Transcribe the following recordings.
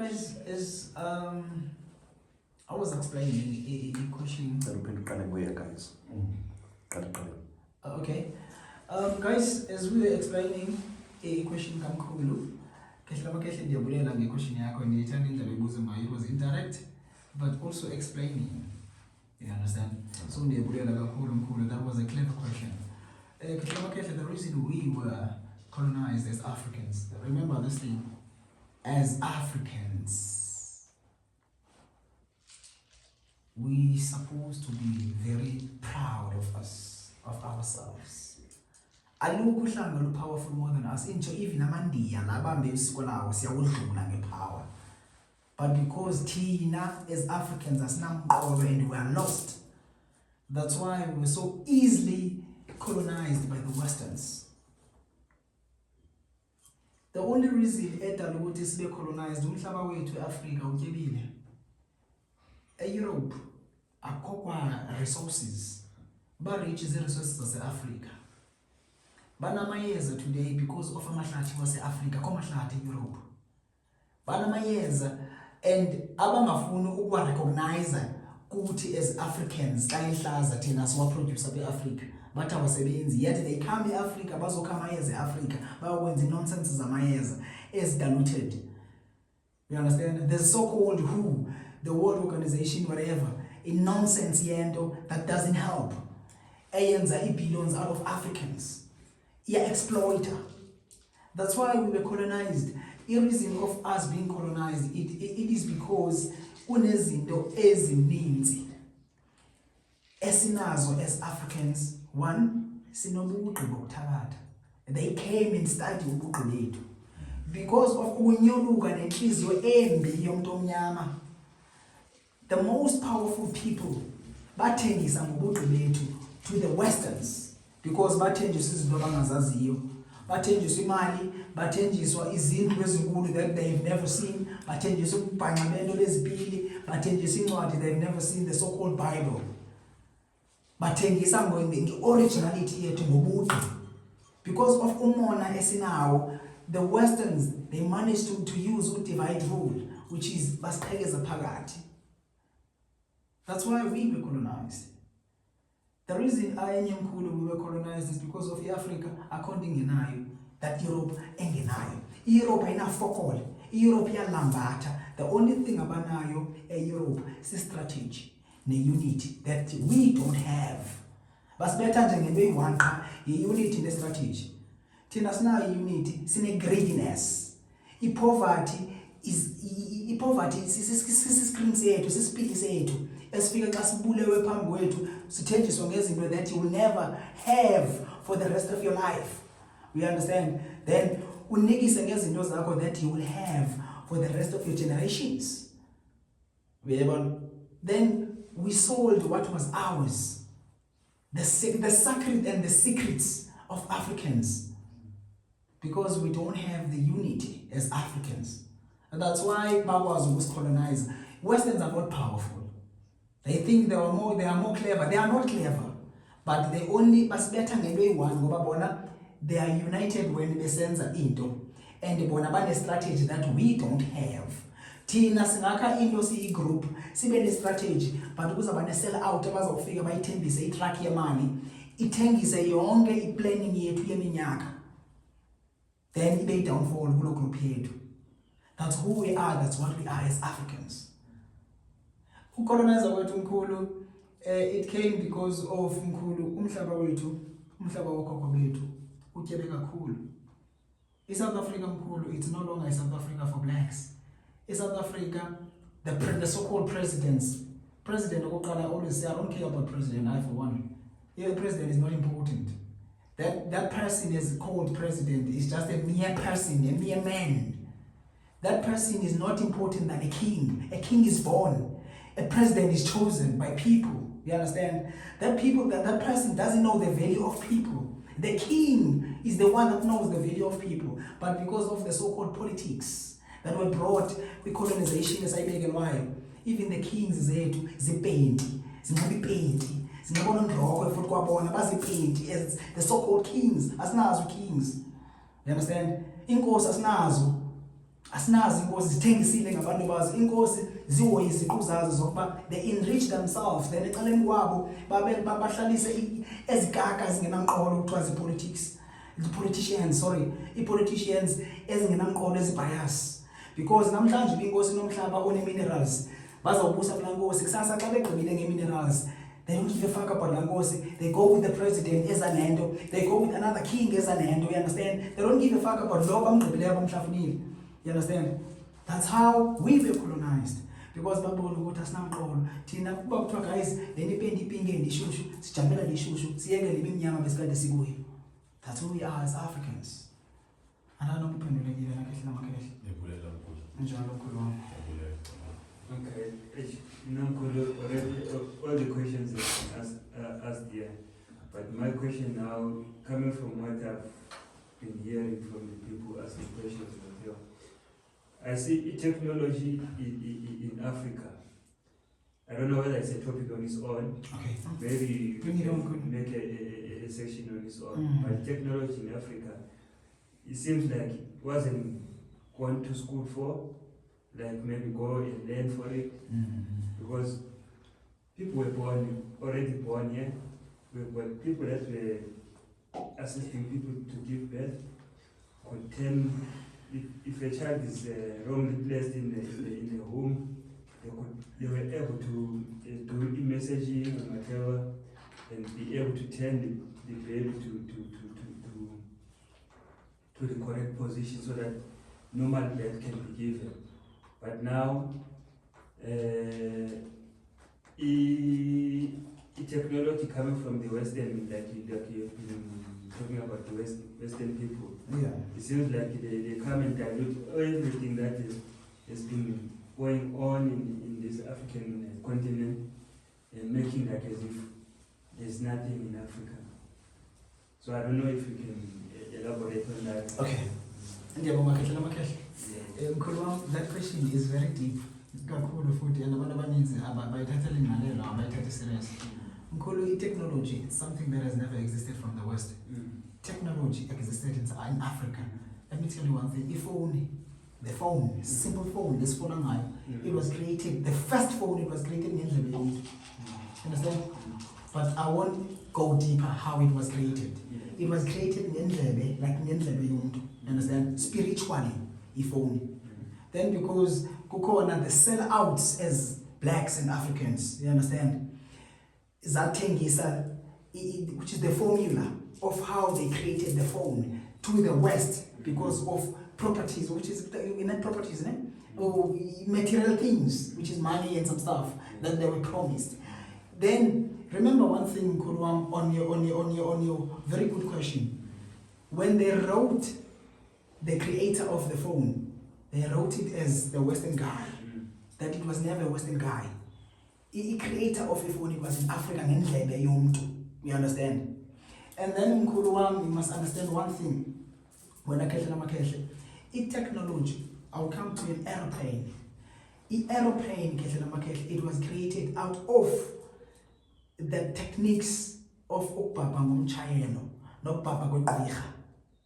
guys, as I was explaining a question. Guys. Okay. Guys, as we were explaining a question Mkhulu, question it was indirect, but also explaining. You understand? So that was a clever question. The reason we were colonized as Africans, remember this thing, as Africans, we supposed to be very proud of us, of ourselves. Alukho uhlanga lu powerful more than us. Even amandiya labambe usiko lawo siyawudlula ngepower. But because Tina as Africans asinamqondo and we are lost, that's why we were so easily colonized by the Westerns. The only reason edala ukuthi sibe colonized umhlaba wethu eAfrika utyebile. Europe akho resources. Ba rich resources zase-Afrika. Banamayeza today because of amahlathi wase-Afrika komahlathi Europe. Banamayeza and abangafuni ukwa recognize ukuthi as Africans xa ihlaza thina siwa producer beAfrika bathi abasebenzi yet they come eAfrika bazokha amayeza eAfrika bayokwenza nonsense zamayeza as diluted. You understand? The so-called WHO, the World Organization, whatever, in nonsense yento that doesn't help. Eyenza billions out of Africans. Yeah, exploiter. That's why we were colonized. The reason of us being colonized, it is because unezinto ezininzi esinazo as Africans. One, sinobugqi bokuthabatha. They came and studied ubugqi bethu. Because of ukunyoluka nenhliziyo embi yomuntu omnyama. The most powerful people bathengisa ngobugqi bethu to the Westerns because bathenjiswa izinto abangazaziyo. Bathenjiswa imali, bathenjiswa izinto ezinkulu that they've never seen, bathenjiswa ukubhanqa bento lezipili, bathenjiswa incwadi they've never seen, the so-called Bible. Bathengisa nge-originality yethu ngobugqi. Because of umona esinawo, the Westerns, they managed to use divide rule, which is basiqhekeza phakathi. That's why we were colonized. The reason Mkhulu we were colonized is because of Africa according to that Europe engenayo. Europe ayinafokole. Europe iyalambata. The only thing abanayo Europe is strategy ne-unity that we don't have. Basibetha njengento eyi-one qha yi-unity ne-strategy. Thina sinayo i-unity, sine-greediness. I-poverty sisi-screen sethu, sisipili sethu. Esifika xa sibulewe phambi kwethu sithenjiswa ngezinto that you will never have for the rest of your life. We understand? Then unikise ngezinto zakho that you will have for the rest of your generations. Then we sold what was ours. The sacred and the secrets of Africans. Because we don't have the unity as Africans. And that's why Bagwas was colonized. Westerns are not powerful. They think they are more clever. They are not clever. But they only basibetha ngento eyi-one ngoba bona they are united when besenza into. And bona bane strategy that we don't have. Thina singakha into siyi-group, sibe ne-strategy, but kuzaba ne-sell out abazawufika bayithembise i-track yemali, ithengise yonke i-planning yethu yeminyaka. Then ibe i-downfall kulo group yethu. That's who we are, that's what we are as Africans. Ukolonizer wethu Mkhulu, it came because of Mkhulu, umhlaba wethu, umhlaba wokhokho bethu, utyebe kakhulu. South Africa Mkhulu, it's no longer South Africa for blacks. South Africa, the so-called presidents, President Okokala always say, I don't care about president, I for one. Yeah, the president is not important. That person is called president is just a mere person, a mere man. That person is not important than a king. A king is born. A president is chosen by people. You understand? That person doesn't know the value of people. The king is the one that knows the value of people. But because of the so-called politics that were brought with colonization, as I beg and why, even the kings zethu zipenti, zingabipenti, zingabona ndroko futhi kwabona bazipenti as the so-called kings, asinazo kings. You understand? Inkosi asinazo. Asinazi inkosi zithengisile ngabantu bazo. Inkosi zihoye iziqu zazo zokuba they enrich themselves. Then ecaleni kwabo bahlalise ezigaka ezingenamqolo kuthiwa zi-politics. I-politicians ezingenamqolo ezi-bias. Because namhlanje inkosi nomhlaba one-minerals. Bazawubusa kulaa nkosi. Kusasa xa begqibile nge-minerals, they don't give a fuck about laa nkosi. They go with the president ezanento. They go with another king ezanento. You understand? They don't give a fuck about lo bamgqibileyo bamhlafunile. You understand? That's how we were colonized. Because babona ukuthi asinamqolo. Thina kuba kuthiwa guys, leni ipenda ipingeni ishushu, sijambela lishushu, siyeke lemimnyama besikade sikuyo. That's who we are as Africans. Ananokuphendulekile nakahle namakhehla. Ngiyabulela Mkhulu. Njalo Mkhulu wami. Okay, Mkhulu, already all the questions have been asked here, but my question now, coming from what I've been hearing from the people asking questions as well, I see technology in Africa. I don't know whether it's a topic on its own. Okay. Maybe Bring it on, we Mkhulu. can make a section on its own. But technology in Africa, it seems like it wasn't gone to school for, like maybe go and learn for it, because people were already born here. We were people that were assisting people to give birth could tell if a child is wrongly placed in the home, they were able to do e-messaging and whatever, and be able to turn the baby to the correct position so that normal birth can be given. But now, technology coming from the Western, like you've been talking about the Western people, Yeah. it seems like they come and dilute everything that has been going on in this African continent and making that as if there's nothing in Africa. So I don't know if you can elaborate on that. Okay. That question is very deep. Kakhulu futhi and abantu abaninzi abayithathela ingqalelo abayithatha serious. Mkhulu, technology, it's something that has never existed from the West. Technology existed in Africa. Let me tell you one thing. The phone, simple phone, this phone it was created, the first phone, it was created in India. Understand? But I won't go deeper how it was created. It was created in India, like in India, understand? Spiritually, phone. Then because kukona the sellouts as blacks and Africans, you understand? Zatengisa, which is the formula of how they created the phone to the West because of properties, which is not properties, or material things, which is money and some stuff that they were promised. Then remember one thing, Mkhulu, on your very good question. When they wrote the creator of the phone, they wrote it as the Western guy. That it was never a Western guy. The creator of the phone, it was an African yomntu. You understand? And then Mkhulu, you must understand one thing. When I technology, I'll come to an aeroplane. Aeroplane, it was created out of the techniques of Ukbaba Ngumchayeno, not Papa Gweqhiga.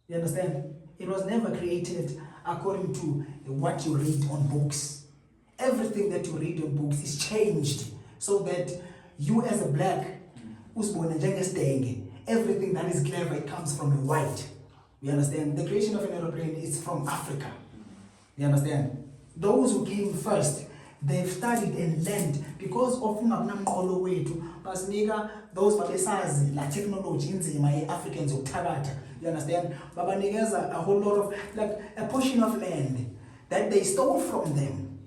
You understand? It was never created according to what you read on books. Everything that you read on books is changed so that you as a black, everything that is clever, it comes from a white. You understand? The creation of an aeroplane is from Africa. You understand? Those who came first, they've studied and learned because of ungamnamqolo wethu basinika those babesazi la technology inzima ye-Africans yokuthakatha. You understand? Babanikeza a whole lot of, like a portion of land that they stole from them.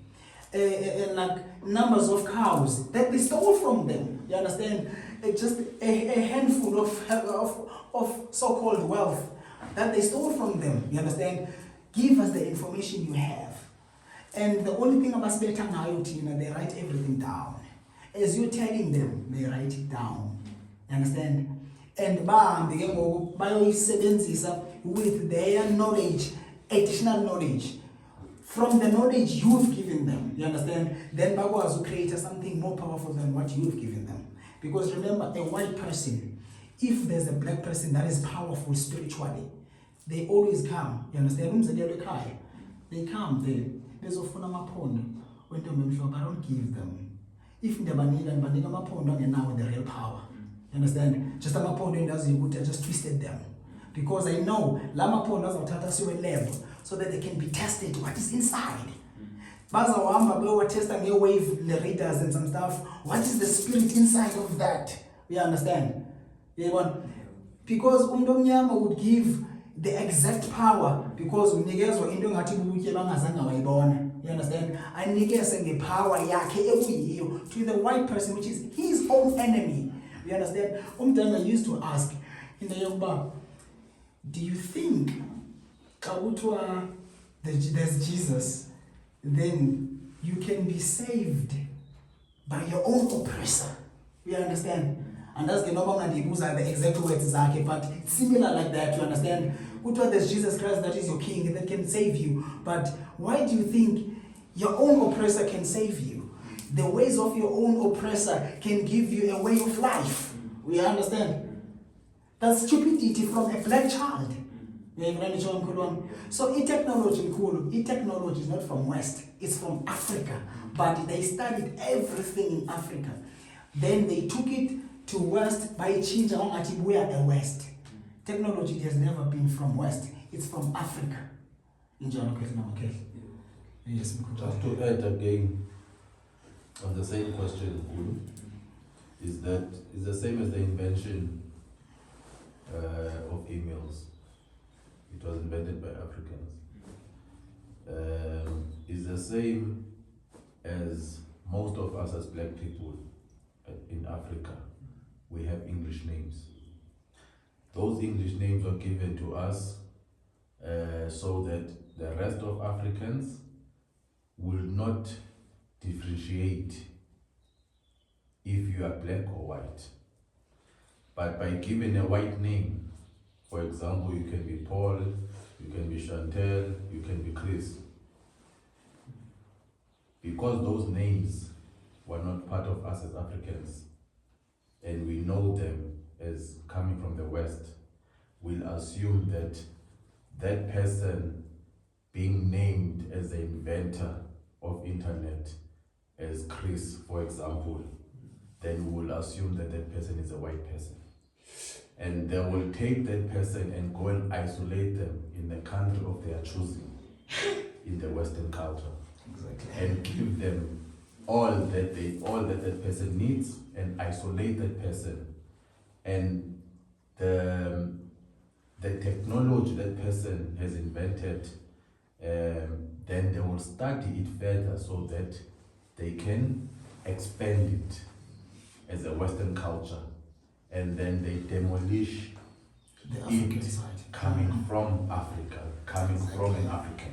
Like numbers of cows that they stole from them. You understand? Just a handful of so-called wealth that they stole from them. You understand? Give us the information you have. And the only thing about better now, they write everything down. As you're telling them, they write it down. You understand? And with their knowledge, additional knowledge, from the knowledge you've given them, you understand? Then Bagwas will create something more powerful than what you've given them. Because remember, a white person, if there's a black person that is powerful spiritually, they always come. You understand? They come there. Bezofuna amaphondo wentombi emhlophe. I don't give them. If ndibanika amaphondo angenawo the real power. You understand? Just amaphondo endaziyo ukuthi I just twisted them. Because I know la maphondo azawuthatha siwe lab so that they can be tested what is inside. Bazawahamba bewatesta nge-wave the readers and some stuff. What is the spirit inside of that? You understand? Because umuntu omnyama would give the exact power because unikezwa into engathi bubutye bangazange wayibona. You understand? Anikeze ngepower yakhe ekuyiyo to the white person which is his own enemy. You understand? Umdala used to ask into yokuba, do you think xa kuthiwa there's Jesus, then you can be saved by your own oppressor? You understand? And that's the exact words zakhe, but it's similar like that. You understand? Kuthiwa there's Jesus Christ that is your king that can save you. But why do you think your own oppressor can save you? The ways of your own oppressor can give you a way of life. We understand? That's stupidity from a black child. So e-technology, Mkhulu, e-technology is not from West, it's from Africa. But they studied everything in Africa. Then they took it to West by chinja ongathi buya a West. Technology has never been from West, it's from Africa. Yes, just to add again on the same question, Mkhulu, is that it's the same as the invention of emails. It was invented by Africans. It's the same as most of us as black people in Africa. We have English names. Those English names were given to us so that the rest of Africans will not differentiate if you are black or white. But by giving a white name, for example, you can be Paul, you can be Chantel, you can be Chris. Because those names were not part of us as Africans, and we know them as coming from the West, we'll assume that that person being named as the inventor of internet as Chris, for example, then we'll assume that that person is a white person. And they will take that person and go and isolate them in the country of their choosing, in the Western culture. Exactly. And give them all that person needs and isolate that person. And the technology that person has invented, then they will study it further so that they can expand it as a Western culture. And then they demolish the African side coming from Africa, coming from an African.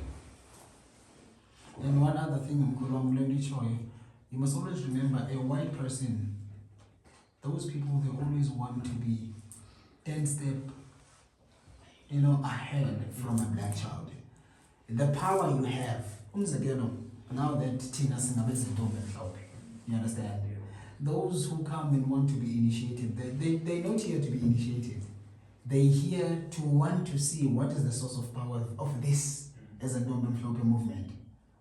And one other thing, Mkhulu, you must always remember a white person, those people, they always want to be 10 steps, ahead from a black child. The power you have, now that Tina you understand? Those who come and want to be initiated, they're not here to be initiated. They're here to want to see what is the source of power of this as a Ndombe movement.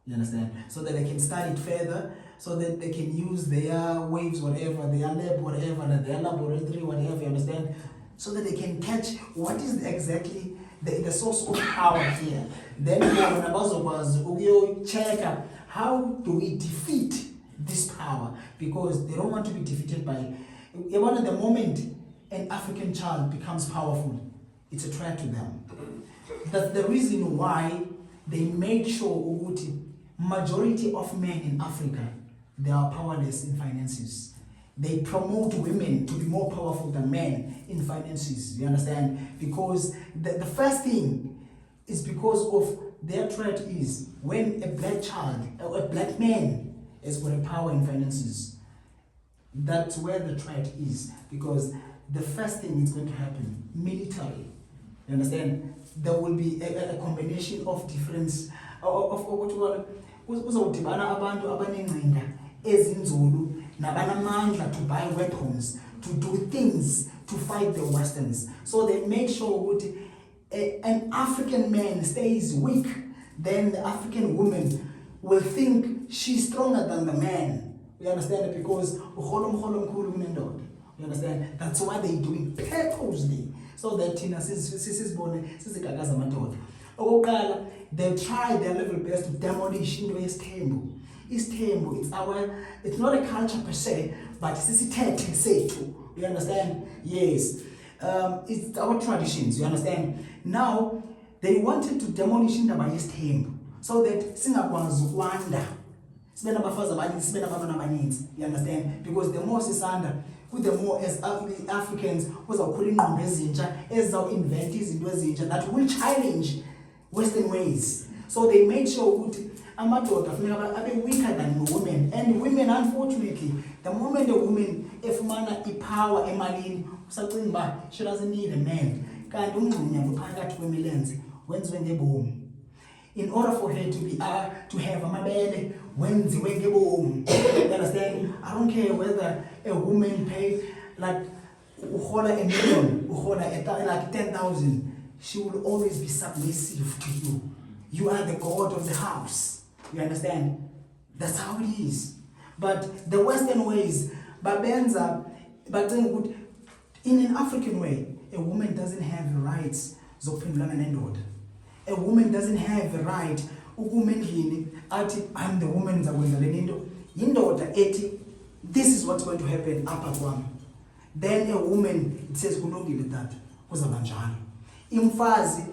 You understand? So that they can study it further, so that they can use their waves, whatever, their lab, whatever, their laboratory, whatever, you understand? So that they can catch what is exactly the source of power here. Then check out how do we defeat this power, because they don't want to be defeated by. At the moment an African child becomes powerful, it's a threat to them. That's the reason why they made sure majority of men in Africa, they are powerless in finances. They promote women to be more powerful than men in finances, you understand? Because the first thing is because of their threat is when a black child or a black man has got a power in finances, that's where the threat is, because the first thing is going to happen, military, you understand? There will be a combination of difference, of what uzawudibana abantu abanengcinga ezinzulu nabanamandla to buy weapons, to do things, to fight the Westerns. So they make sure an African man stays weak, then the African woman will think she's stronger than the man. You understand? Because you understand? That's why they're doing purposely. So that they try their level best to demolish into East Tembo. East Tembo, it's not a culture per se, but you understand? Yes. It's our traditions, you understand? Now, they wanted to demolish into East Tembo so that singakwazi ukwanda. You understand? Because the more sisanda, the more as Africans invent that will challenge Western ways. So they made sure amadoda are weaker than women. And women, unfortunately, the moment a woman efumana power emalini, she doesn't need a man. In order for her to be to have a mabele when you understand? I don't care whether a woman pays like $1 million, like 10,000, she will always be submissive to you. You are the god of the house. You understand? That's how it is. But the Western ways, but in an African way, a woman doesn't have the rights. A woman doesn't have the right. I'm the woman this is what's going to happen upper. Then a woman, it says that imfazi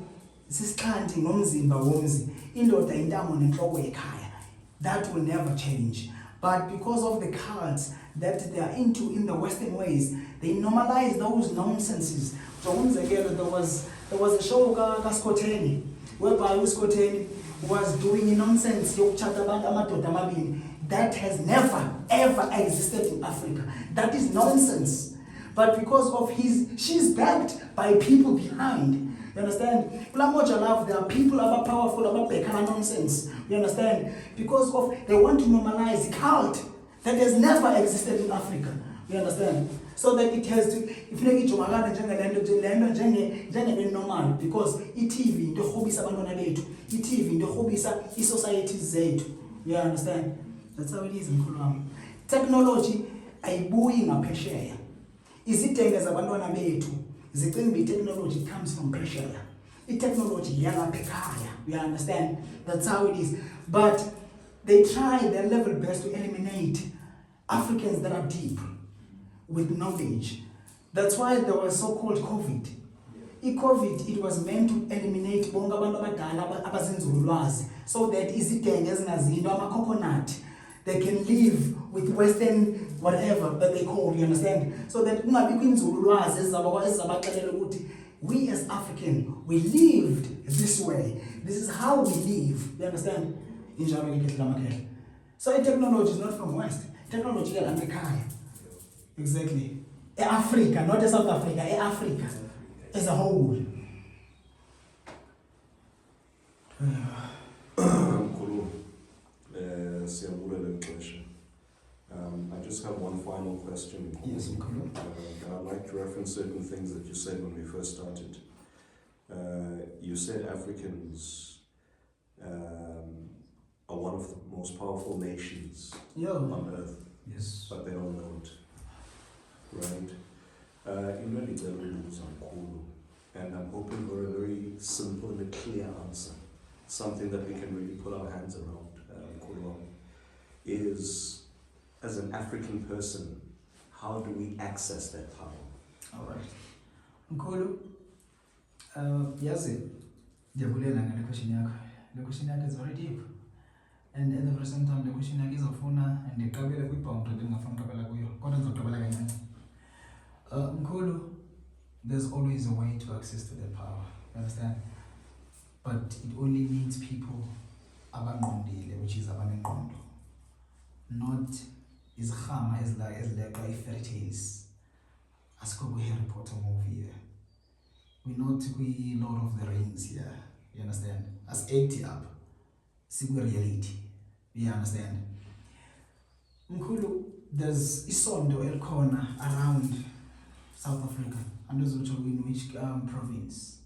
sisikhanti ngomzimba womzi indoda intamo nenhloko ekhaya. That will never change. But because of the cults that they are into in the Western ways, they normalize those nonsenses. So there was a show Skoteni, whereby Skoteni was doing a nonsense that has never ever existed in Africa. That is nonsense. But because of she's backed by people behind. You understand? There are people who are powerful about nonsense. You understand? Because they want to normalize cult that has never existed in Africa. You understand? So that it has to, if you get normal, because TV, the hobbies TV, the hobbies societies. You understand? That's how it is in Mkhulu. Technology, ayibuyi ngaphesheya. Izidingo zabantwana bethu zicinga technology comes from pressure. Technology yalapha ekhaya. You understand? That's how it is. But they try their level best to eliminate Africans that are deep with knowledge. That's why there was so-called COVID. COVID, it was meant to eliminate bonke abantu abadala abazinzululwazi, so that izidingo ezingazinto ama-coconut, they can live with Western whatever that they call, you understand? So that we as African, we lived this way. This is how we live. You understand? So technology is not from West. Technology is America. Exactly. Africa, not South Africa, Africa as a whole. Mkhulu, siyabulele ixesha. I just have one final question. Yes, Mkhulu. And I'd like to reference certain things that you said when we first started. You said Africans are one of the most powerful nations on earth. Yes. But they don't know it. Right? You really tell me Mkhulu, and I'm hoping for a very simple and a clear answer. Something that we can really put our hands around, Mkhulu, is, as an African person, how do we access that power? All right. Mkhulu, yazi, ndiyabulela ngale question yakho. Le question yakho is very deep. And at the very same time, the question yakho izofuna ndiqabele kwi-boundary ndingafuna uqabela kuyo. Kodwa ndizoqabela kancane. Mkhulu, there's always a way to access to that power. You understand? But it only needs people abangqondile, which is abanengqondo. Not is khama as like fairy tales. Ask we Harry Potter movie here. We're not we Lord of the Rings here. You understand? As 80 up. See reality. You understand? Mkhulu, there's isondo elkhona around South Africa. And those which in which province?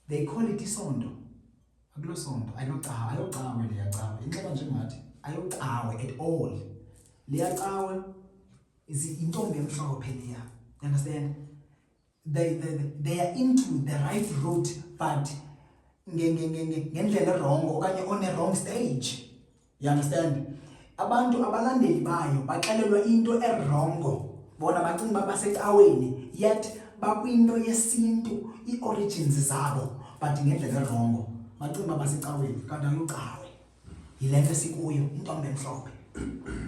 They call it isondo. Akulo sondo, ayocawe liyacawe. Inxeba njengathi ayocawe at all. Liyacawe is intombi emhlophe leya. You understand? They are into the right route, but ngendlela wrong okanye on a wrong stage. You understand? Abantu abalandeli bayo baxelelwa into erongo. Bona bacinga basecaweni, yet bakwinto yesintu, i-origins zabo, but ngendlela erongo. Bacinga basecaweni, kanti ayocawe. Yile nto sikuyo, intombi emhlophe.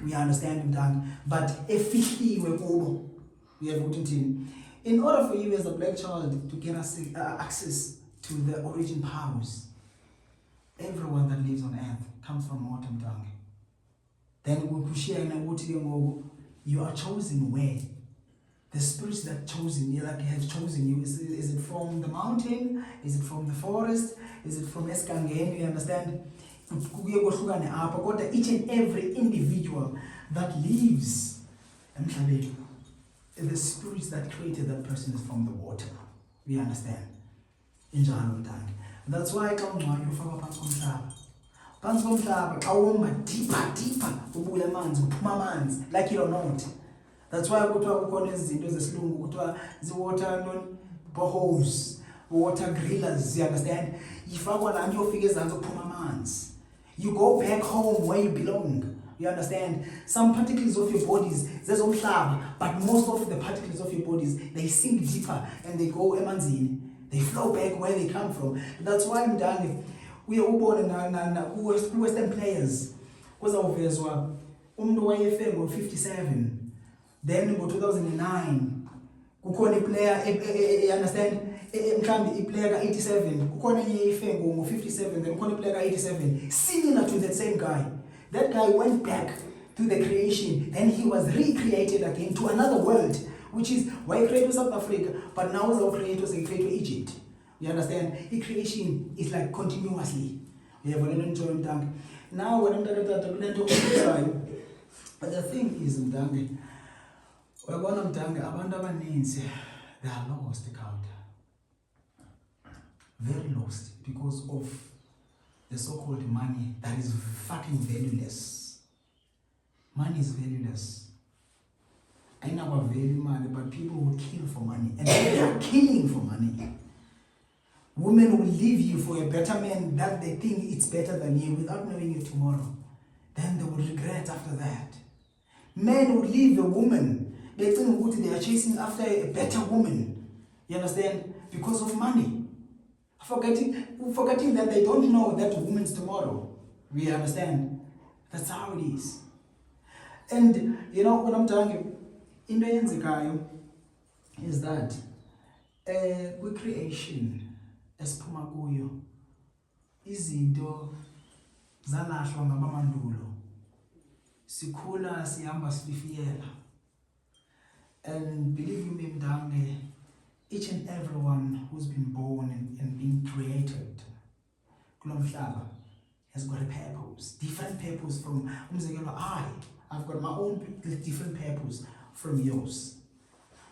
We understand mntana, but efihliwe kubo. We have ukuthi in order for you as a black child to get access to the origin powers, everyone that lives on earth comes from water mntana. Then we share you are chosen where? The spirits that chosen you, like have chosen you, is it from the mountain? Is it from the forest? Is it from Eskangeni? You understand? Each and every individual that lives, the spirits that created that person is from the water. We understand. That's why I come deeper, like it or not. That's why kuthiwa kukhona izinto zesilungu kuthiwa water boreholes, water grillers, you understand? Ifakwa la uyofika ezantsi ukuphuma amanzi. You go back home where you belong. You understand? Some particles of your bodies, there's umhlaba, but most of the particles of your bodies, they sink deeper and they go emanzini. They flow back where they come from. That's why mdani we are born na Western players. Kuzawuvezwa umuntu wayefe ngo-57. Then ngo-2009 kukhona iplayer understand mhlambi iplayer ka-87 kukhona enye ife ngo-57 then kukhona iplayer ka-87 similar to that same guy. That guy went back to the creation, then he was recreated again to another world, which is why he created South Africa, but now the creators he created Egypt. You understand? The creation is like continuously. We have a now when but the thing is mdange uyabona mdange abantu abaninzi they are lost counter, very lost because of the so-called money that is fucking valueless. Money is valueless. I never value money, but people will kill for money, and they are killing for money. Women will leave you for a better man that they think it's better than you without knowing you tomorrow. Then they will regret after that. Men will leave a woman. They think they are chasing after a better woman. You understand? Because of money. Forgetting that they don't know that woman's tomorrow. We understand? That's how it is. And you know what I'm talking in the Enzikayo is that with creation esiphuma kuyo izinto zalahlwa ngabamandulo sikhula sihamba sififiyela. And believe me mntange, each and everyone who's been born and been created kulo mhlaba has got a purpose, different purpose from I've got my own different purpose from yours.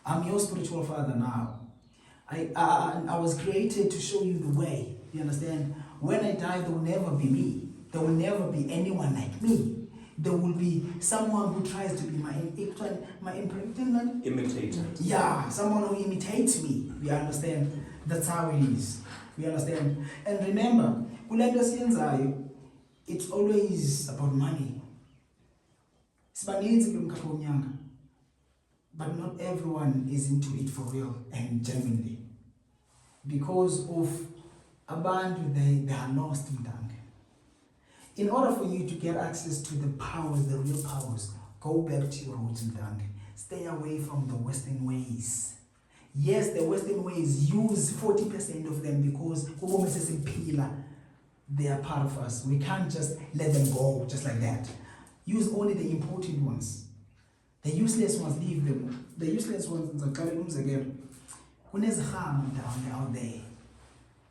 I'm your spiritual father now. I was created to show you the way. You understand? When I die, there will never be me. There will never be anyone like me. There will be someone who tries to be my imitator. Yeah, someone who imitates me. We understand? That's how it is. We understand? And remember, it's always about money. But not everyone is into it for real and genuinely. Because of abantu, they are lost in Mdange. In order for you to get access to the powers, the real powers, go back to your roots Mdange. Stay away from the Western ways. Yes, the Western ways, use 40% of them because they are part of us. We can't just let them go just like that. Use only the important ones. The useless ones, leave them. The useless ones, again. Down out there.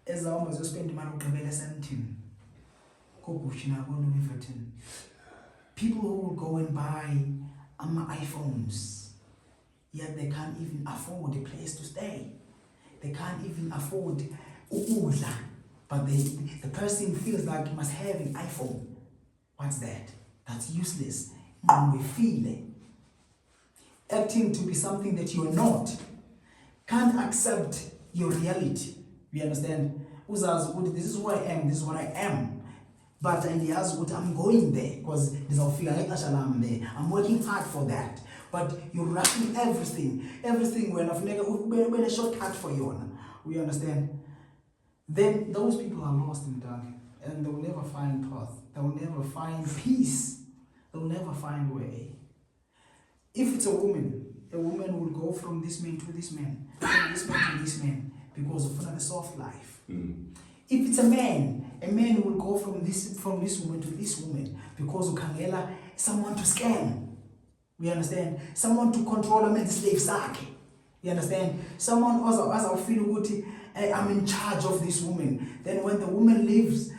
As almost you spend money on something. People who will go and buy iPhones, yet they can't even afford a place to stay. They can't even afford ukudla, but the person feels like he must have an iPhone. What's that? That's useless. We feel acting to be something that you're not. Can't accept your reality. You understand? This is who I am, this is what I am. But I'm going there because I'm there. I'm working hard for that. But you're rushing everything. Everything when a shortcut for you. We understand? Then those people are lost in dark and they will never find path. They will never find peace. They will never find way. If it's a woman will go from this man to this man, from this man to this man, because of another soft life. If it's a man will go from this woman to this woman, because of someone to scam. We understand? Someone to control a man's slave sack. You understand? Someone also as I feel good, I'm in charge of this woman. Then when the woman leaves,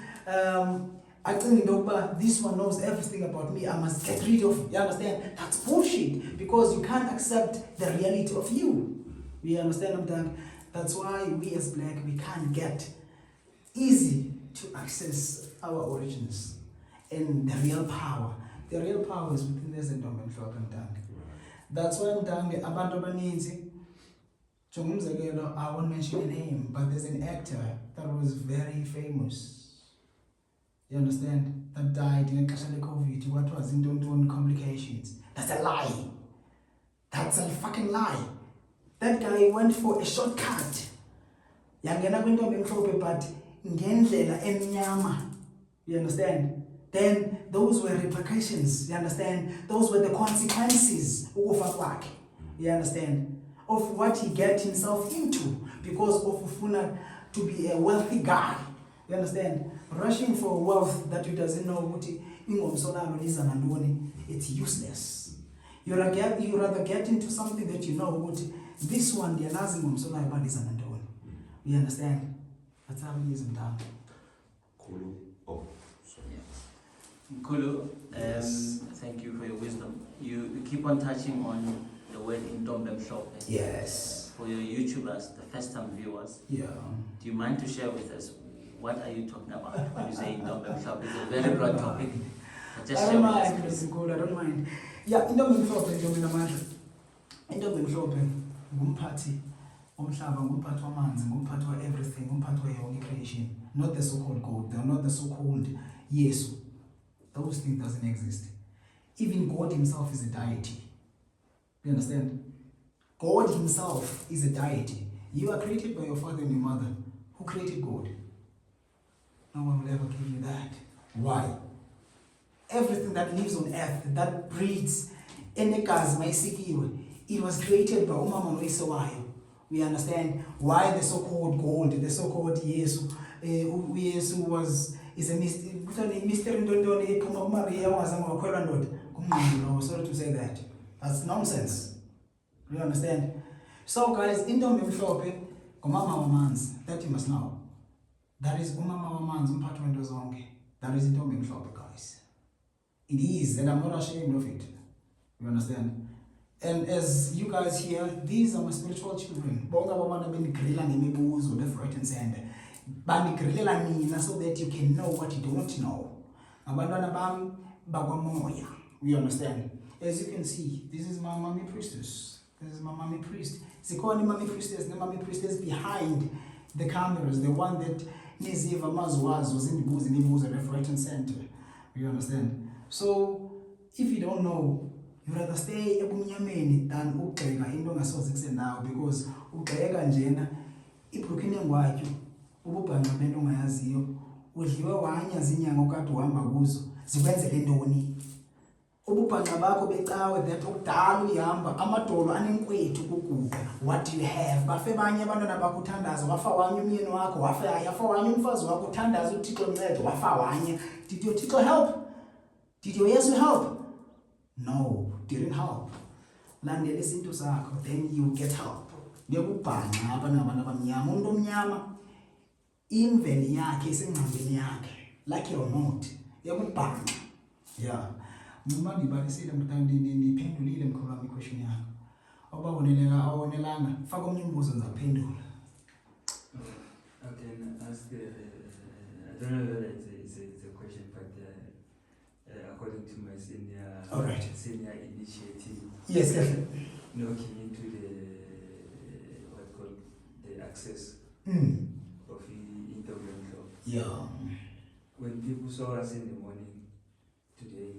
I think this one knows everything about me. I must get rid of. You understand? That's bullshit, because you can't accept the reality of you. You understand? That's why we as black, we can't get easy to access our origins and the real power. The real power is within us and that's why abantu abaninzi, I won't mention a name, but there's an actor that was very famous. You understand? That died in COVID. What was in complications? That's a lie. That's a fucking lie. That guy went for a shortcut. Yangena kwintombi emhlophe but ngendlela emnyama. You understand? Then those were repercussions. You understand? Those were the consequences. You understand? Of what he got himself into because of to be a wealthy guy. You understand? Rushing for wealth that you doesn't know what it's useless. You rather get into something that you know what this one you understand? That's how it is in town. Mkhulu. Oh, sorry. Mkhulu, Yes. thank you for your wisdom. You keep on touching on the word intombemhlophe. Yes. For your YouTubers, the first-time viewers, Yeah. do you mind to share with us what are you talking about when you say intombemhlophe? It's a very broad topic. But just I share don't with us, mind, please. Mr. Good, I don't mind. Yeah, intombemhlophe njengoba namandla. Intombemhlophe ngumphathi omhlaba, ngumphathi wamanzi, ngumphathi wa everything, ngumphathi wa yonke creation. Not the so-called God, they're not the so-called Yesu. Those things doesn't exist. Even God himself is a deity. You understand? God himself is a deity. You are created by your father and your mother. Who created God? No one will ever give you that. Why? Everything that lives on earth, that breathes, it was created by umama noyise wayo. We understand why the so-called gold, the so-called Yesu. Yesu is a mystery. Sorry to say that. That's nonsense. You understand? So guys, intombemhlophe ngumama wamanzi. That you must know. That is umama wamanzi, umphathi wento zonke. That is intombemhlophe, guys. It is, and I'm not ashamed of it. You understand? And as you guys hear, these are my spiritual children. Bonga bamana benigrilla ngemibuzo left, right, and center. Banigrillela nina so that you can know what you don't know. Abantwana bam bakwamoya. We understand? As you can see, this is my mommy priestess. This is my mommy priest. Zikhona mommy priestess, the mommy priestess behind the cameras, the one that niziva mazwazo zindibuza imibuzo left, right, and center. You understand? So if you don't know, you rather stay ebumnyameni than ukugxeka into ongasoze kusenawo, because ugxeka njena ibhlukini engwatyu ububhanqa bento ongayaziyo udliwe wanya zinyanga okade uhamba kuzo zikwenzele ntoni. Ububhanqa bakho becawe that okudala uyihamba amadolo anenkwethu kuguga. What do you have? Bafe banye abantwana bakho uthandaza, wafa wanye umyeni wakho, yafa wanye umfazi wakho uthandaza uThixo mncede, wafa wanye. Did your Thixo help? Did your Yesu help? No, didn't help. Landela isinto sakho, then you get help. Ngekubhanqa abantu abamnyama, umuntu omnyama imveli yakhe isengqondweni yakhe, like it or not. Ngekubhanqa. Yeah. Noma ngibalisile ndiphendulile Mkhulu wami question yakho. Awonelanga, faka omnye umbuzo ngizaphendula. Okay, ask, I don't know whether it's a question, but according to my senior initiative, Yes, looking into what's called the access Mm. of the interview club. Yeah. When people saw us in the morning today,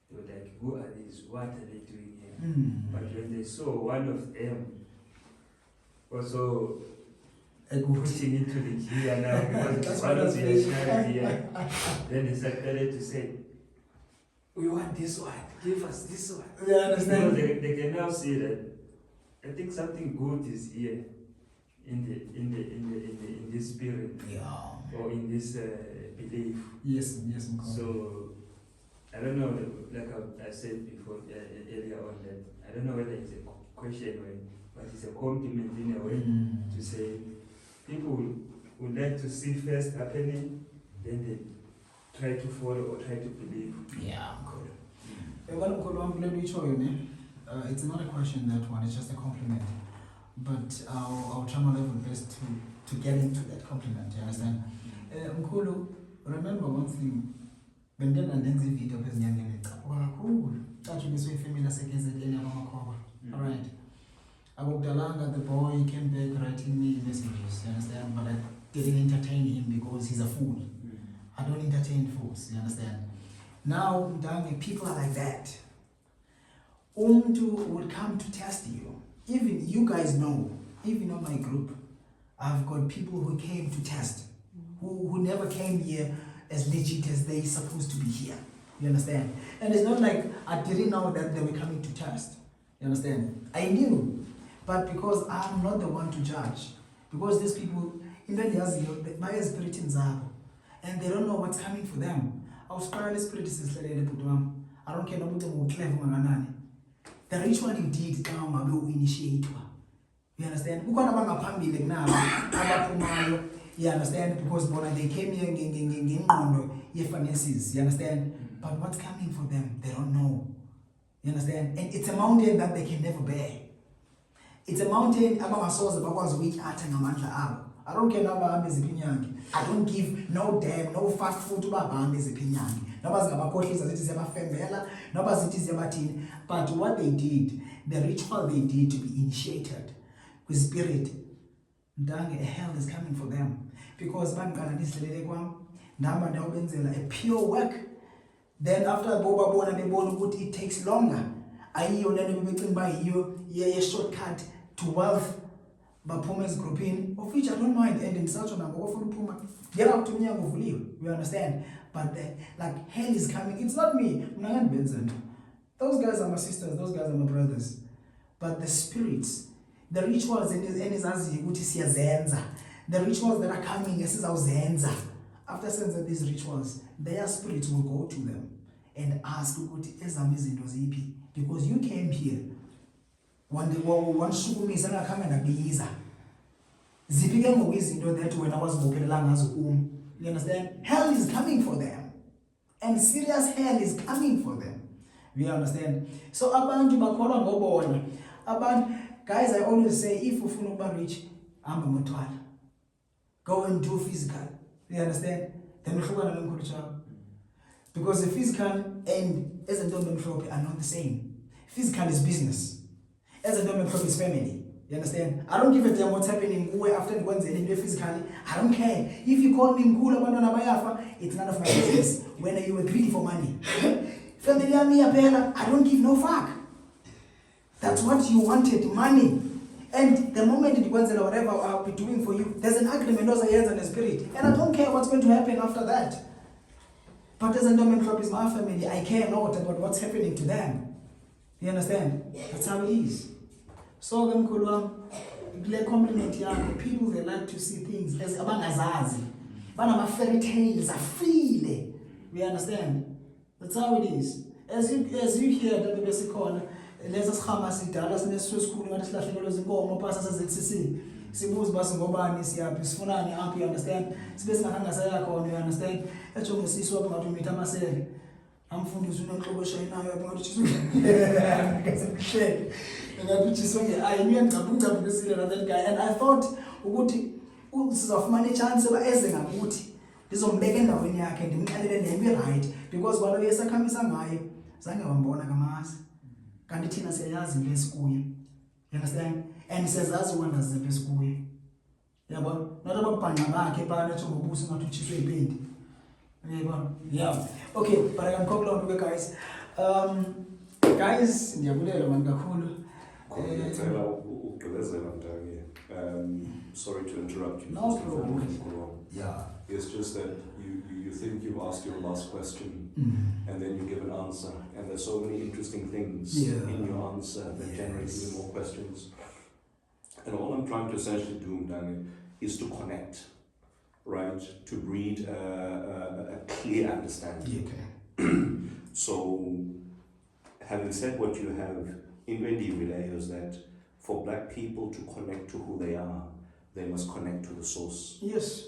they were like, who are these? What are they doing here? Mm. But when they saw one of them also A good. pushing into the gear now, because That's it's what one I of the was national gear, then they started to say, We want this one. give us this one. You So understand? they can now see that I think something good is here in this spirit Yeah. or in this belief. Yes, Mkhulu. So I don't know, like I said before earlier on, that I don't know whether it's a question but it's a compliment in a way Mm. to say people would like to see first happening, then they try to follow or try to believe. Yeah, Mkhulu. Well, Mkhulu, I'm glad we showed you. It's not a question, that one, it's just a compliment. But I'll try my level best to get into that compliment, you understand? Mkhulu, remember one thing. When I did the video, I was young and cool. That's what we family seconds at any of our cover. Alright. I walked along, the boy came back writing me messages, you understand? But I didn't entertain him because he's a fool. I don't entertain fools, you understand? Now, people are like that. Umuntu would come to test you. Even you guys know, even on my group, I've got people who came to test, who never came here as legit as they supposed to be here. You understand? And it's not like I didn't know that they were coming to test. You understand? I knew, but because I'm not the one to judge, because these people, in the my spirit in Zabo, and they don't know what's coming for them. Our spiritual spirit is I don't care about them. The ritual you did now will initiate. You understand? You understand? Because they came here in finances. You understand? But what's coming for them, they don't know. You understand? And it's a mountain that they can never bear. It's a mountain I don't care about I don't give no damn, no fast food to but what they did, the ritual they did to be initiated with spirit, a hell is coming for them. Because a pure work. Then after it takes longer. A shortcut to wealth. But Puma's group in, of which I don't mind, and in such a number of Puma, get out to me and go you understand? But like hell is coming. It's not me. Those guys are my sisters, those guys are my brothers. But the spirits, the rituals the rituals that are coming, after sending these rituals, their spirits will go to them and ask, because you came here. One shukumi sana kama na biza. Zipige mwizi ndo that when I was bokelela ngazo You understand? Hell is coming for them. And serious hell is coming for them. We understand? So abantu bakholwa ngobona. Guys, I always say if you ufuna ukuba rich, hamba motwala. Go and do physical. You understand? Then uhlukana nomkhulu chakho. Because the physical and ezentombi emhlophe are not the same. Physical is business. As a woman from his family. You understand? I don't give a damn what's happening after the ones in physically. I don't care. If you call me Mkhulu, it's none of my business. When you are greedy for money. I don't give no fuck. That's what you wanted, money. And the moment it goes or whatever I'll be doing for you, there's an agreement also hands on the spirit. And I don't care what's going to happen after that. But as a woman from my family, I care not about what's happening to them. You understand? That's how it is. So them compliment young people, they like to see things as abangazazi. Banama fairy tales are freely. We understand? That's how it is. As you hear that the basic corner, there's a Hamas Dallas Nessu school and it's like Zingo, passes at CC. Sibus Basingobani, Siapisfunani, Amp, you understand? Space Nahangasayako, you understand? That's what we see so about to meet Amasel. I'm from the Zuno Kobosha now, I'm going to choose. I knew that guy, and I thought, Sizawufumana i-chance yoba eze ngakuthi ndizombeka endaweni yakhe ndimxelele le nto i-right because kwalo esakhamisa ngayo zange wambona kamazi kanti thina siyayazi into esikuyo. You understand? And siyazazi ukwenza izinto esikuyo. Yabona? Not ababhanqa bakhe phana ethi ngobuso ngathi utshiswe ipenti. Yabona? Yeah. Okay, but I can call on you guys. Guys, ndiyabulela man kakhulu. Sorry to interrupt you. No problem. Yeah. It's just that you think you've asked your last question and then you give an answer, and there's so many interesting things in your answer that generate even more questions. And all I'm trying to essentially do, Mdani, is to connect, right? To breed a clear understanding. Okay. So, having said what you have, in Wendy relay is that for black people to connect to who they are, they must connect to the source. Yes.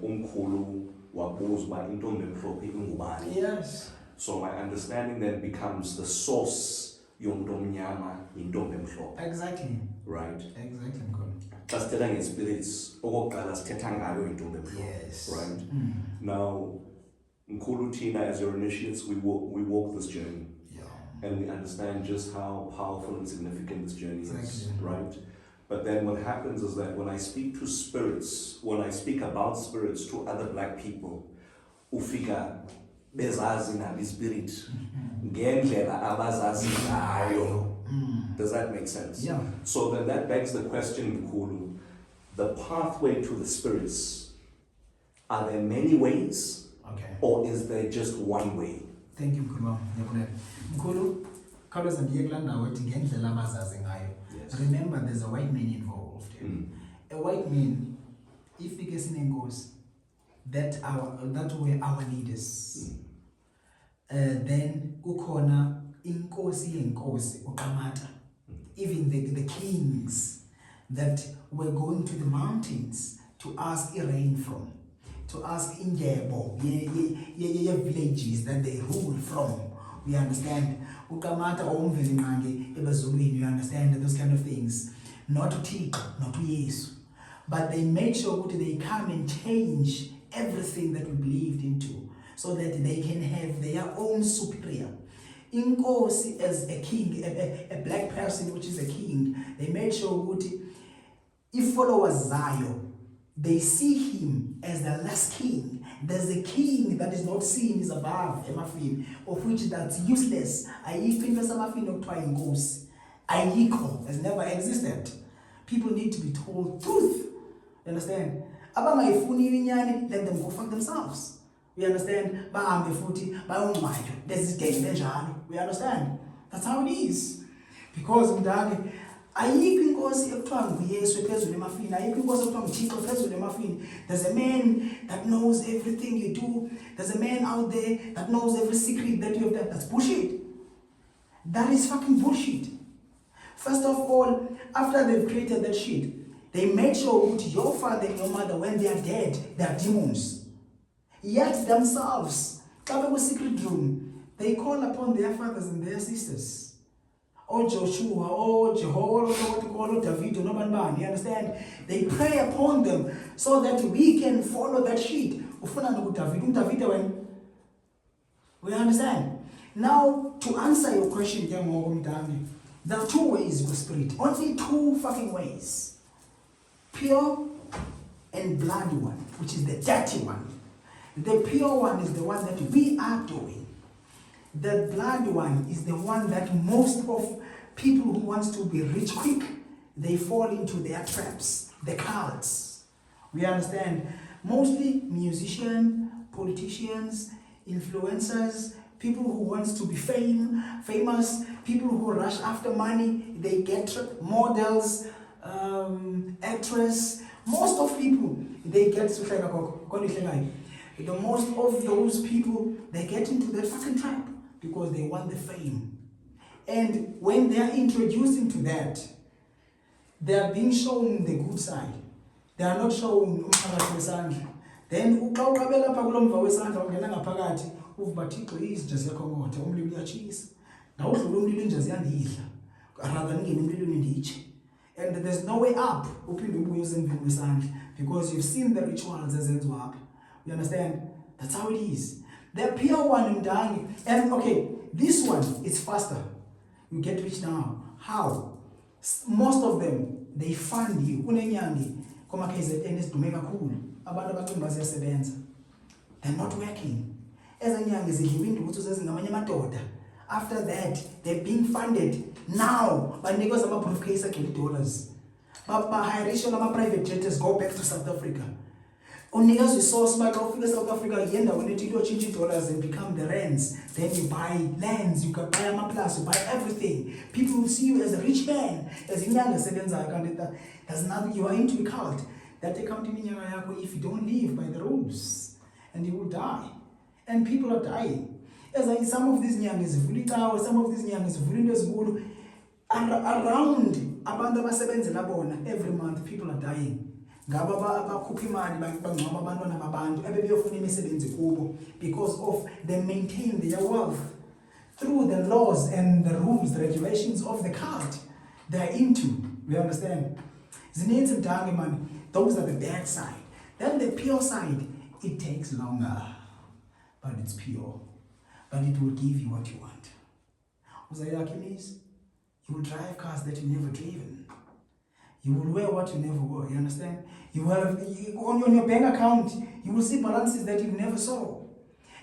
Mkhulu wabuzwa intombi emhlophe ingubani. Yes. So my understanding then becomes the source yomuntu omnyama intombi emhlophe. Exactly. Right? Exactly, Mkhulu. Xa sithetha nge-spirits, okokuqala sithetha ngayo intombi emhlophe. Yes. Right? Now, Mkhulu, Tina, as your initiates, we walk this journey. And we understand just how powerful and significant this journey is, right? But then what happens is that when I speak to spirits, when I speak about spirits to other black people, ufika bezazi nabi spirit, ngendlela abazazi ngayo. Does that make sense? Yeah. So then that begs the question, Mkhulu, the pathway to the spirits, are there many ways? Okay. Or is there just one way? Thank you, Mkhulu. Mkhulu, khawuleza ndiye kulaa ndawo ethi ngendlela abazazi ngayo. Remember, there's a white man involved. A white man, ifike sinenkosi, that were our leaders. Then kukhona inkosi yenkosi uQamata. Even the kings that were going to the mountains to ask rain from, to ask injebo, villages that they rule from. We understand. uQamata omvelinqange ebazulwini, you understand those kind of things. Not uThixo, not uYesu. But they made sure that they come and change everything that we believed into, so that they can have their own superior. Inkosi as a king, a black person which is a king, they made sure that if followers zayo, they see him as the last king. There's a king that is not seen, is above emafini, of which that's useless. Ayikho into esamafini okuthiwa inkosi. Ayikho, has never existed. People need to be told truth. You understand? Abangayifuni inyani, let them go fuck themselves. We understand? Bahambe futhi bayongcwatywa. There's this game benjalo. We understand? That's how it is. Because mdali, ayikho inkosi ekuthiwa nguYesu ephezulu emafini, ayikho inkosi ekuthiwa nguThixo ephezulu emafini. There's a man that knows everything you do. There's a man out there that knows every secret that you have done. That's bullshit. That is fucking bullshit. First of all, after they've created that shit, they made sure that your father and your mother, when they are dead, they are demons. Yet themselves, come with secret room, they call upon their fathers and their sisters. Oh Joshua, oh Jehovah, oh David, you understand? They pray upon them so that we can follow that shit. We understand? Now, to answer your question, there are two ways with spirit. Only two fucking ways. Pure and bloody one, which is the dirty one. The pure one is the one that we are doing. The blood one is the one that most of people who want to be rich quick, they fall into their traps, the cults. We understand. Mostly musicians, politicians, influencers, people who want to be famous, people who rush after money, they get models, actress. Most of people, they get the most of those people, they get into that fucking trap because they want the fame. And when they are introduced into that, they are being shown the good side. They are not shown umphakathi wesandla. Then xa uqabela pha kulo mva wesandla ungena ngaphakathi uvuba Thixo izinja ziyakhongotha, umlilo uyatshisa. Nawudlula umlilo inja ziyandidla. Rather ngingene emlilweni nditshe. And there's no way up, because you've seen the rituals as ends up. You understand? That's how it is. The pure one in dying, and okay, this one is faster. You get rich now. How? Most of them, they fund you. They're not working. After that, they're being funded now by niggas of $20. But high ratio of private jets go back to South Africa. Only as we saw smart of South Africa, when you do change dollars and become the rands, then you buy lands, you can buy a plus, you buy everything. People will see you as a rich man, as in young seconds. There's nothing, you are into a cult. That they come to me if you don't live by the rules, and you will die. And people are dying. As I, some of these young is Vulita, some of these young is Vulindos around every month, people are dying. Because of they maintain their wealth through the laws and the rules, the regulations of the cult they're into. We understand? Those are the bad side. Then the pure side, it takes longer, but it's pure. But it will give you what you want. You will drive cars that you never driven. You will wear what you never wore. You understand? You have on your bank account, you will see balances that you never saw.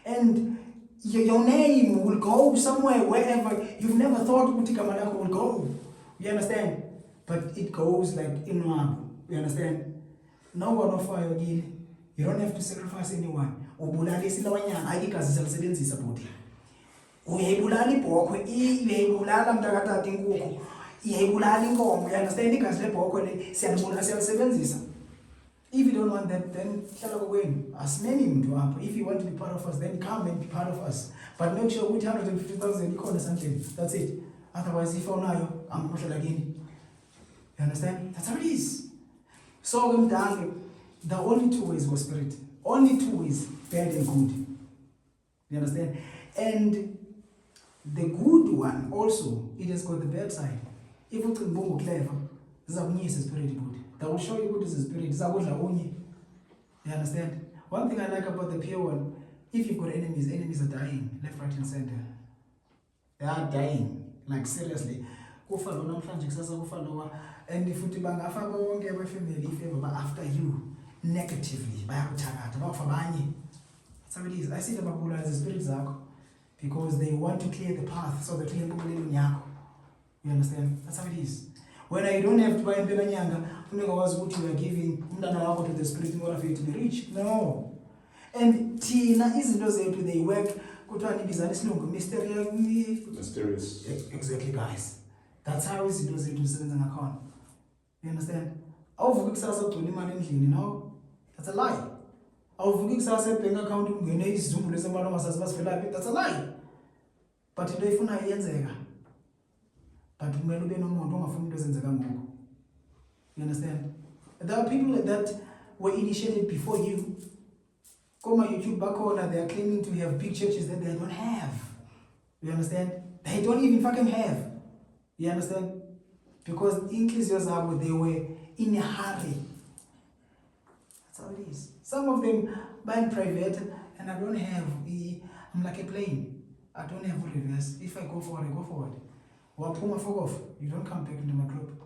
And your name will go somewhere, wherever you've never thought Utikamalaku will go. You understand? But it goes like in one. You understand? No one of fire again. You don't have to sacrifice anyone. Uyayibulala ibhokhwe, uyayibulala mntakatata inkukhu, uyayibulala inkomo, understand? Igazi lebhokhwe le siyalisebenzisa. If you don't want that, then hlala kokwenu. Asimeni mntu apha. If you want to be part of us, then come and be part of us. But make sure ukuthi 150,000 ikhona something. That's it. Otherwise, if awunayo, amkhohlela kini. You understand? That's how it is. So the only two ways go spirit. Only two ways, bad and good. You understand? And the good one also, it has got the bad side. If you can be clever, this is spirit good. That will show you what is the spirit. You understand? One thing I like about the pure one, if you've got enemies, enemies are dying, left, right, and center. They are dying, like seriously. And if you but after you, negatively, that's how it is. I see the Mkhulu as a spirit because they want to clear the path so that you understand? That's how it is. When I don't have to buy a nyanga, you are giving to the spirit in order for you to be rich. No. And Tina isn't those they work mysterious. Exactly, guys. That's how it's those to send an account. You understand? You know? That's a lie. That's a lie. But you don't but you understand? There are people that were initiated before you. Come on YouTube back on, they are claiming to have big churches that they don't have. You understand? They don't even fucking have. You understand? Because inclusive they were in a hurry. That's how it is. Some of them buy private, and I don't have I'm like a plane. I don't have reverse. If I go forward, I go forward. Well, pull my fuck off. You don't come back into my group.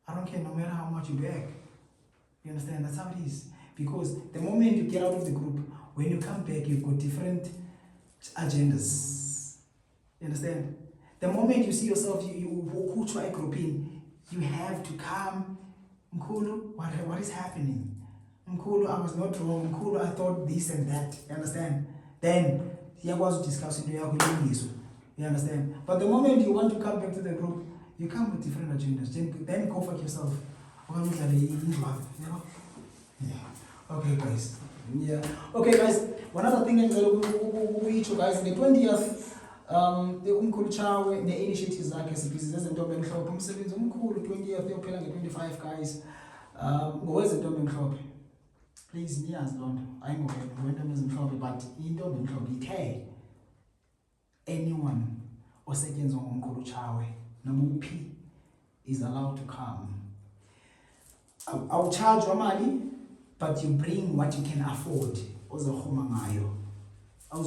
I don't care no matter how much you beg. You understand? That's how it is. Because the moment you get out of the group, when you come back, you've got different agendas. You understand? The moment you see yourself, who try grouping, you have to come. Mkhulu, what is happening? Mkhulu, I was not wrong. Mkhulu, I thought this and that. You understand? Then, you was discussing you understand? But the moment you want to come back to the group, you come with different agendas. Then go fuck yourself. You know? Yeah. Okay, guys. Yeah. Okay, guys. One other thing we guys, the 20th, the Mkhulu Chawe, the initiatives zakhe zezintombi emhlophe. Umsebenzi omkhulu 20th uyophela nge-25 guys. Ngowezintombi emhlophe. Please niyazi loo nto. Ayingowentombi ezimhlophe, but intombi emhlophe ithe anyone osetyenzwa nguMkhulu Chawe noma uphi is allowed to come. I'll charge your money, but you bring what you can afford. Also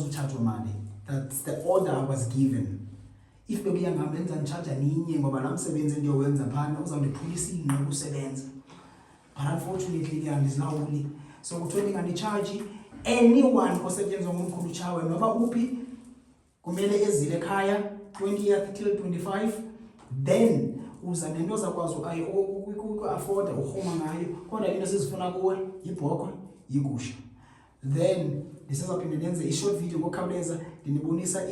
charge your money. That's the order I was given. If the young men and charge an inye, but I'm 7 in your wins upon, I was on the policing, no 7. But unfortunately, and is now only. So we're turning on the charge. Anyone who said yes on Mkhulu Chawe, Nova Upi, Kumele Ezile Kaya, 20th till 25, then uzanendo zakwazi ayi afford uhoma ngayo kodwa into sizifuna kuwe ibhokwe igusha. Then ndisazophinde nenze i-short video ngokukhawuleza ndinibonisa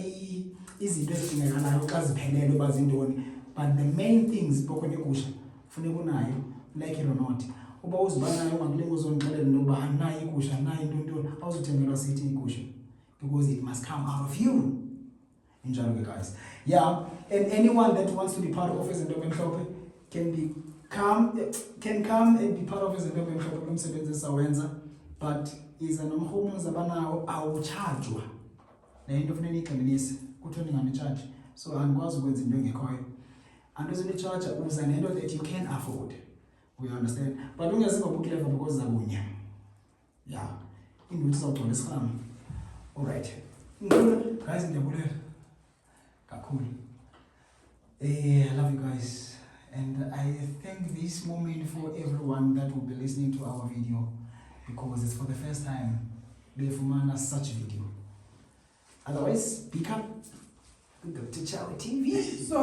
izinto ezidingekalayo xa ziphelele uba zintoni, but the main things ibhokwe negusha funeka unayo, like it or not. Uba uzibanayo ungakule ngozondixelela noba nayo igusha nayo into awuzuthengelwa sithi igusha, because it must come out of you. Enjoy, guys. Yeah, and anyone that wants to be part of Izinto Mhlophe can come and be part of Izinto Mhlophe kumsebenzi sawenza, but iza nomhumuza banawo awuchargewa. Le into funeka igxininise kuthoni ngani-charge. So andikwazi ukwenza into engekhoyo. Andizuni-charge uza nento that you can afford. We understand? But ungeziva buclever because zakunya. Yeah. Indlu izawugcwala isikhama. All right. Guys, ndiyabulela. Cool. I love you guys, and I thank this moment for everyone that will be listening to our video, because it's for the first time Befumana such video. Otherwise, pick up Dr. Chawe TV. So,